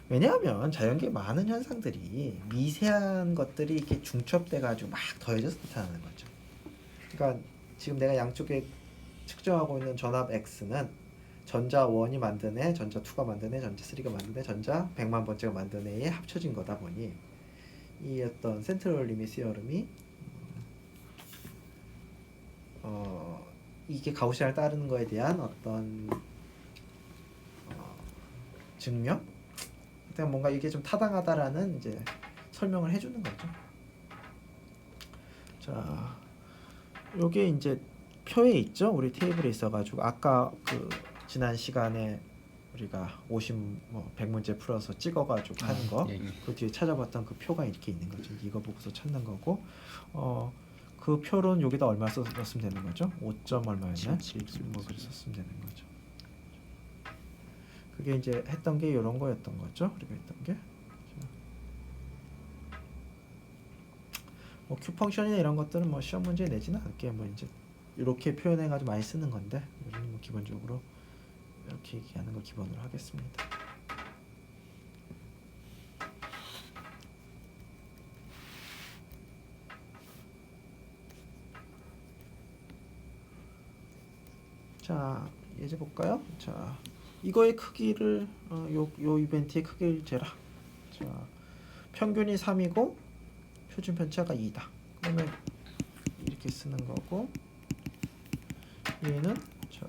왜냐하면 자연계에 많은 현상들이 미세한 것들이 이렇게 중첩돼 가지고 막 더해져서 나타나는 거죠. 그러니까 지금 내가 양쪽에 측정하고 있는 전압 X는 전자 1이 만든 애, 전자 2가 만든 애, 전자 3가 만든 애, 전자 100만 번째가 만든 애에 합쳐진 거다 보니 이 어떤 센트럴 리미트 시어럼이 이게 가우시안을 따르는 거에 대한 어떤 증명? 그냥 뭔가 이게 좀 타당하다라는 이제 설명을 해주는 거죠. 자, 요게 이제 표에 있죠. 우리 테이블에 있어가지고 아까 그 지난 시간에 우리가 100문제 풀어서 찍어가지고 하는 거, 그 뒤에 찾아봤던 그 표가 이렇게 있는 거죠. 이거 보고서 찾는 거고, 그 표는 여기다 얼마 썼으면 되는 거죠? 5점 얼마였나? 뭐 그래서 썼으면 되는 거죠. 그게 이제 했던 게 이런 거였던 거죠. 우리가 했던 게. 뭐 Q 펑션이나 이런 것들은 뭐 시험 문제에 내지는 않게 뭐 이제 이렇게 표현해가지고 많이 쓰는 건데 우리는 뭐 기본적으로 이렇게 얘기하는 걸 기본으로 하겠습니다. 자, 예제 볼까요? 자, 이거의 크기를 요 이벤트의 크기를 재라. 자, 평균이 3이고 표준 편차가 2다. 그러면 이렇게 쓰는 거고 얘는 자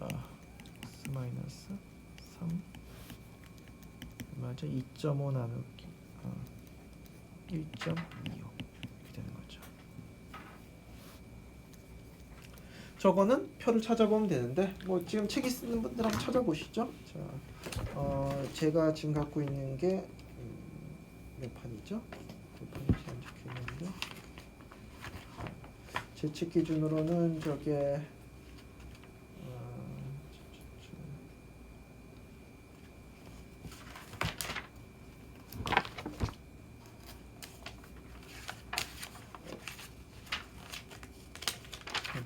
x 마이너스 3 맞아 2.5 나누기 1.25 이렇게 되는 거죠. 저거는 표를 찾아보면 되는데 뭐 지금 책 쓰는 분들 한번 찾아보시죠. 자, 제가 지금 갖고 있는 게 몇 판이죠? 몇 판이 안 적혀 있는데 제 책 기준으로는 저게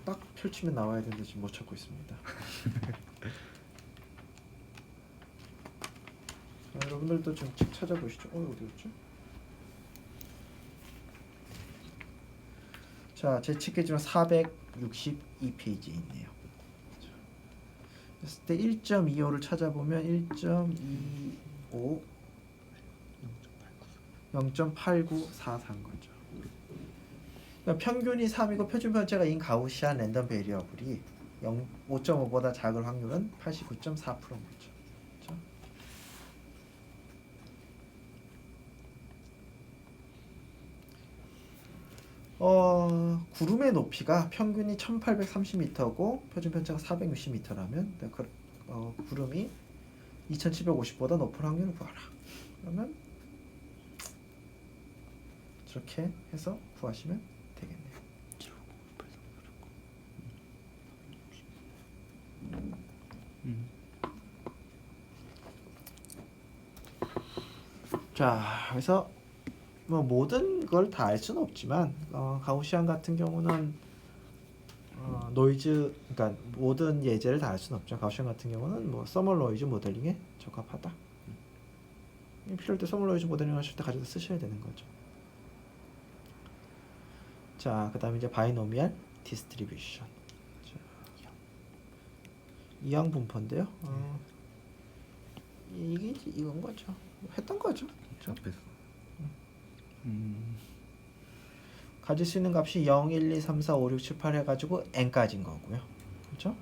딱 펼치면 나와야 되는데 지금 못 찾고 있습니다. 자, 여러분들도 좀 책 찾아보시죠. 어디였죠? 자, 제 책 기준 462페이지에 있네요. 그랬을 때 1.25를 찾아보면 1.25 0.8944인 거죠. 그러니까 평균이 3이고 표준 편차가 인 가우시안 랜덤 베리어블이 5.5보다 작을 확률은 89.4%인 거죠. 그렇죠? 구름의 높이가 평균이 1830m고 표준 편차가 460m라면 구름이 2750보다 높은 확률을 구하라. 그러면 저렇게 해서 구하시면 되겠네요. 자, 그래서 뭐 모든 걸 다 알 수는 없지만 가우시안 같은 경우는 노이즈, 그러니까 모든 예제를 다 알 수는 없죠. 가우시안 같은 경우는 뭐 서멀 노이즈 모델링에 적합하다. 필요할 때 서멀 노이즈 모델링 하실 때 가져다 쓰셔야 되는 거죠. 자, 그다음에 이제 바이노미얼 디스트리뷰션. 이항 분포인데요. 이게 이제 이건 거죠. 했던 거죠. 그렇죠? 가질 수 있는 값이 0, 1, 2, 3, 4, 5, 6, 7, 8 해가지고 n까지인 거고요. 그렇죠?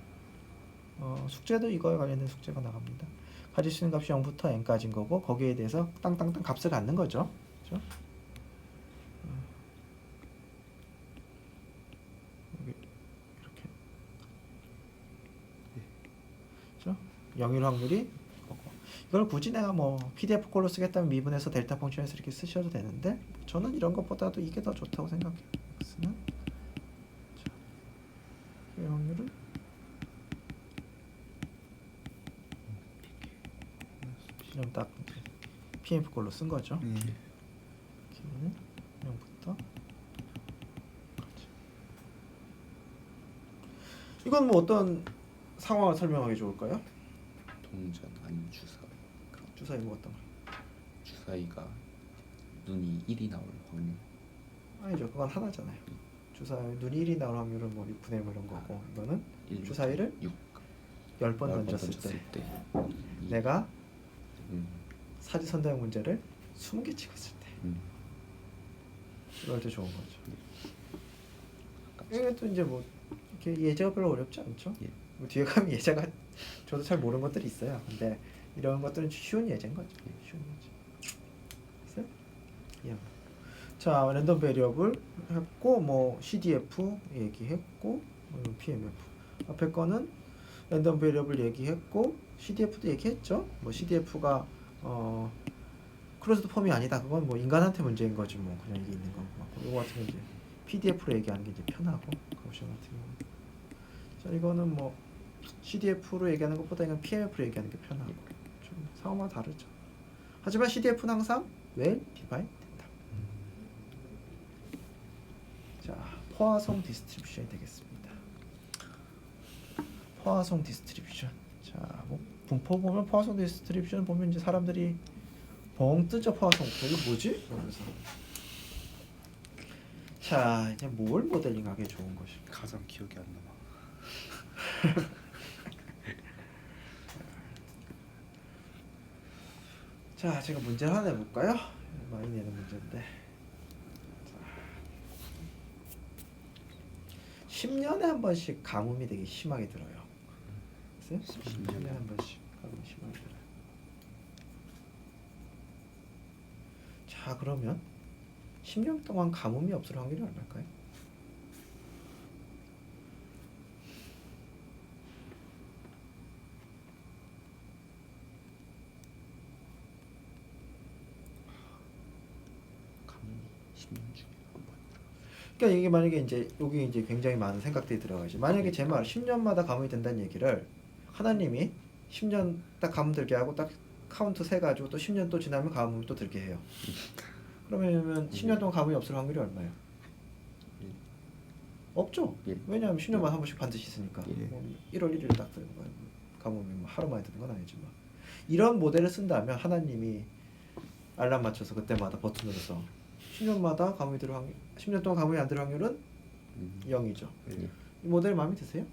숙제도 이거에 관련된 숙제가 나갑니다. 가질 수 있는 값이 0부터 n까지인 거고 거기에 대해서 땅땅땅 값을 갖는 거죠. 그렇죠? 여기 이렇게 그렇죠? 0일 확률이 이걸 굳이 내가 뭐 PDF 꼴로 쓰겠다면 미분해서 델타 펑션에서 이렇게 쓰셔도 되는데 저는 이런 것보다도 이게 더 좋다고 생각해요. x는 이 확률을 지금 딱 PF 꼴로 쓴 거죠. 기분은 0부터 이건 뭐 어떤 상황을 설명하기 좋을까요? 동전 아니면 주사. 주사위 뭐 어떤 거? 주사위가 눈이 1이 나올 확률. 아니죠. 그건 하나잖아요. 주사위 눈이 1이 나올 확률은 뭐 6분의 1 이런 거고 이거는 1 주사위를 6 10번 던졌을 때 내가 사지선다형 문제를 20개 찍었을 때 이럴 때 좋은 거죠. 이게 또 이제 뭐 이렇게 예제가 별로 어렵지 않죠. 뭐 뒤에 가면 예제가 저도 잘 모르는 것들이 있어요. 근데 이런 것들은 쉬운 예제인 거죠. 쉬운 예제. 됐어요? 예. 자, 랜덤 베리어블 했고 뭐 CDF 얘기했고 PMF 앞에 거는 랜덤 베리어블 얘기했고 CDF도 얘기했죠. 뭐 CDF가 클로즈드 폼이 아니다. 그건 뭐 인간한테 문제인 거지 뭐 그냥 이게 있는 거고. 이거 같은 거 이제 PDF로 얘기하는 게 이제 편하고 가우시안 같은 경우. 자, 이거는 뭐 CDF로 얘기하는 것보다 이건 PMF로 얘기하는 게 편하고 좀 상황마다 다르죠. 하지만 CDF는 항상 well defined 된다. 자, 포화성 디스트리뷰션이 되겠습니다. 포화성 디스트리뷰션. 자, 뭐 분포 보면 포화성 디스트리뷰션 보면 이제 사람들이 벙 뜨죠. 포화성. 이게 뭐지? 그러면서. 자, 이제 뭘 모델링하기 좋은 것일까? 가장 기억이 안 남아. 자, 제가 문제 하나 내볼까요? 많이 내는 문제인데. 10년에 한 번씩 가뭄이 되게 심하게 들어요. 10년에 한 번씩 가뭄이 심하게 들어요. 자, 그러면 10년 동안 가뭄이 없을 확률이 얼마일까요? 가뭄이 10년 중에 한 번. 그러니까 이게 만약에 이제 여기 이제 굉장히 많은 생각들이 들어가죠. 만약에 제 말 10년마다 가뭄이 된다는 얘기를 하나님이 10년 딱 가뭄 들게 하고 딱 카운트 세 가지고 또 10년 또 지나면 가뭄이 또 들게 해요. 그러면 10년 동안 가뭄이 없을 확률이 얼마예요? 없죠. 왜냐하면 10년마다 한 번씩 반드시 있으니까. 뭐 1월 1일 딱 되는 거예요. 가뭄이 뭐 하루 만에 드는 건 아니지만 이런 모델을 쓴다면 하나님이 알람 맞춰서 그때마다 버튼 눌러서 10년마다 가뭄이 들 확률, 10년 동안 가뭄이 안 들 확률은 0이죠. 이 모델 마음에 드세요?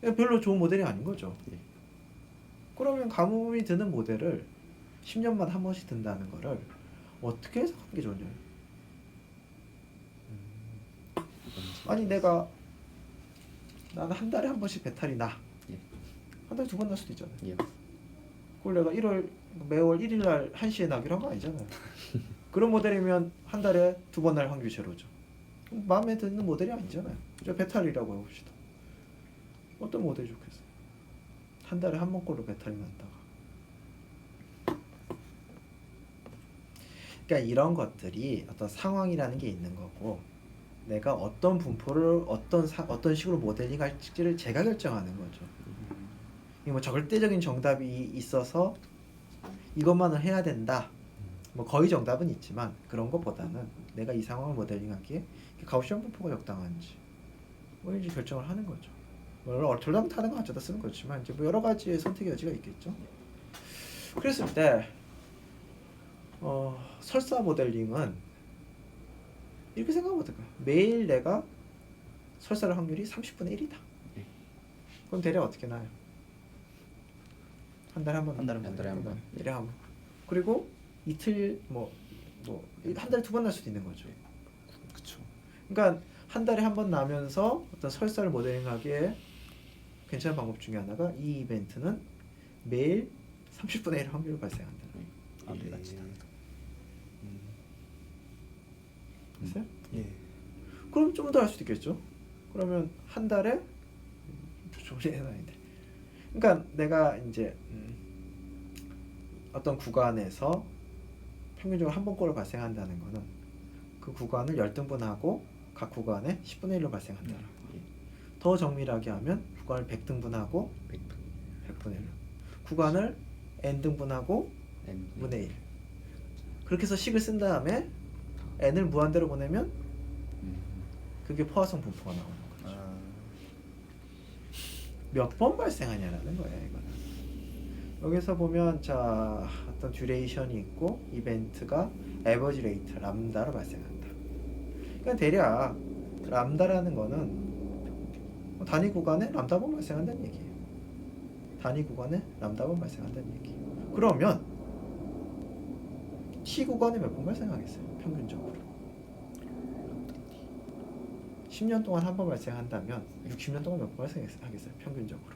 별로 좋은 모델이 아닌 거죠. 그러면 가뭄이 드는 모델을 10년마다 한 번씩 든다는 거를 어떻게 해석하는 게 좋냐? 아니 내가 나는 한 달에 한 번씩 배탈이 나. 한 달에 두 번 날 수도 있잖아요. 그걸 내가 매월 1일 날 1시에 나기로 한 거 아니잖아요. 그런 모델이면 한 달에 두 번 날 확률이 제로죠. 마음에 드는 모델이 아니잖아요. 저 배탈이라고 해봅시다. 어떤 모델이 좋겠어요? 한 달에 한 번꼴로 배탈이 난다가. 그러니까 이런 것들이 어떤 상황이라는 게 있는 거고, 내가 어떤 분포를 어떤 식으로 모델링 할지를 제가 결정하는 거죠. 이게 뭐 절대적인 정답이 있어서 이것만을 해야 된다. 뭐 거의 정답은 있지만 그런 것보다는 내가 이 상황을 모델링하기에 가우시안 분포가 적당한지 뭐인지 결정을 하는 거죠. 뭐 절대 하는 거 어쩌다 쓰는 거지만 이제 뭐 여러 가지의 선택의 여지가 있겠죠. 그랬을 때 설사 모델링은 이렇게 생각하면 어떨까요? 매일 내가 설사할 확률이 30분의 1이다. 네. 그럼 대략 어떻게 나요? 한 달에 한 번. 한 달에 한 번. 일에 한 번. 그리고 이틀 한 달에 두 번 날 수도 있는 거죠. 그쵸. 그러니까 한 달에 한 번 나면서 어떤 설사를 모델링하기에 괜찮은 방법 중에 하나가 이 이벤트는 매일 30분의 1 확률로 발생한다. 매일 지나다. 됐어요? 예. 그럼 좀 더 할 수도 있겠죠. 그러면 한 달에 조리해는 아닌데. 그러니까 내가 이제 어떤 구간에서 평균적으로 한 번꼴로 발생한다는 거는 그 구간을 열등분하고 각 구간에 10분의 1로 발생한다. 예. 더 정밀하게 하면 구간을 100등분하고 100분의 1. 구간을 n등분하고 분의 1. 그렇게 해서 식을 쓴 다음에 n을 무한대로 보내면 그게 포화성 분포가 나오는 거죠. 몇 번 발생하냐라는 거예요, 이거는. 여기서 보면 자 어떤 듀레이션이 있고 이벤트가 에버지 레이트 람다로 발생한다. 그러니까 대략 람다라는 거는 단위 구간에 람다번 발생한다는 얘기예요. 단위 구간에 람다번 발생한다는 얘기예요. 그러면 T 구간에 몇 번 발생하겠어요? 평균적으로 10년 동안 한 번 발생한다면 60년 동안 몇 번 발생하겠어요? 평균적으로.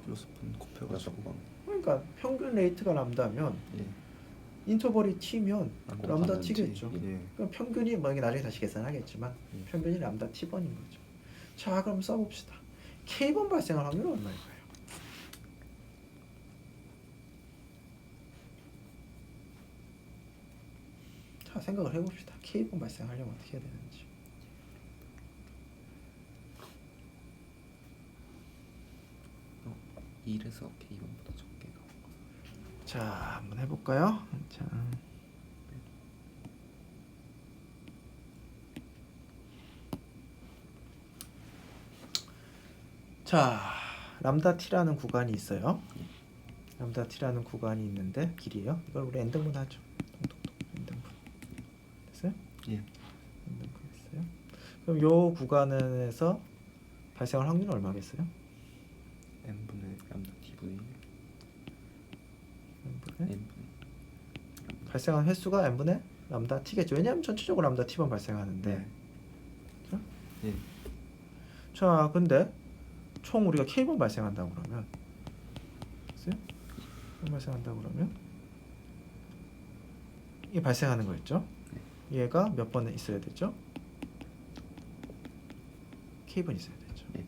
6번 곱해가지고. 그러니까 평균 레이트가 람다면 예. 인터벌이 T면 람다 곱하면 T겠죠. T. 예. 그럼 평균이 뭐 이게 나중에 다시 계산하겠지만 예. 평균이 람다 T번인 거죠. 자 그럼 써봅시다. K번 발생할 확률은 얼마일까요? 자 생각을 해봅시다. K번 발생하려면 어떻게 해야 되는지. K에서 K1보다 적게 나온 거. 자 한번 해볼까요? 자 람다 T라는 구간이 있어요. 람다 T라는 구간이 있는데 길이에요. 이걸 우리 n등분 하죠. n등분. 됐어요? 예. n등분 했어요. 그럼 요 구간에서 발생할 확률은 얼마겠어요? n분의 람다 t분의 n분의 n분의 발생한 횟수가 n분의 람다 t겠죠. 왜냐하면 전체적으로 람다 t번 발생하는데. 그렇죠? 예. 자, 근데 총 우리가 k번 발생한다고 그러면, 됐어요? 번 발생한다고 그러면 이게 발생하는 거였죠. 얘가 몇 번에 있어야 되죠? k번 있어야 되죠. 예.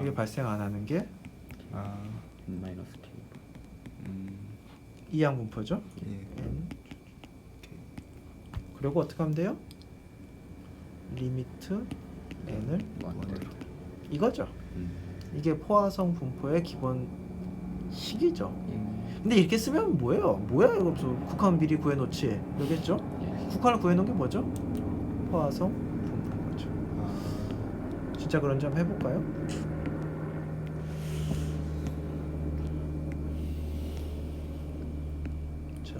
이게 발생 안 하는 게 n 마이너스 t. 이항 분포죠. 예. n. 그리고 어떻게 하면 돼요? 리미트 n을 무한대로. 이거죠. 이게 포화성 분포의 기본 식이죠. 근데 이렇게 쓰면 뭐예요? 뭐야 이거 무슨 국한 미리 구해놓지 이러겠죠? 예. 국한을 구해놓은 게 뭐죠? 포화성 분포인 거죠. 진짜 그런지 한번 해볼까요? 자,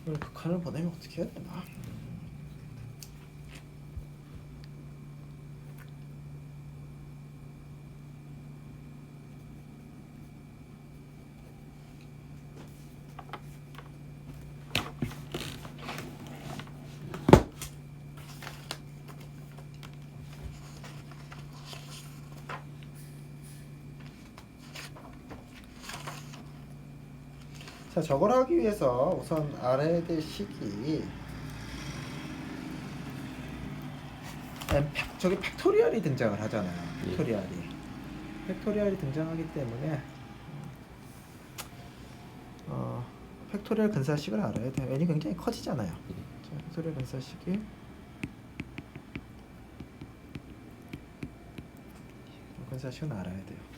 이걸 극한을 보내면 어떻게 해야 되나? 자, 저걸 하기 위해서 우선 알아야 될 식이 저기 팩토리얼이 등장을 하잖아요. 예. 팩토리얼이 등장하기 때문에 팩토리얼 근사식을 알아야 돼요. n이 굉장히 커지잖아요. 자, 팩토리얼 근사식이 근사식은 알아야 돼요.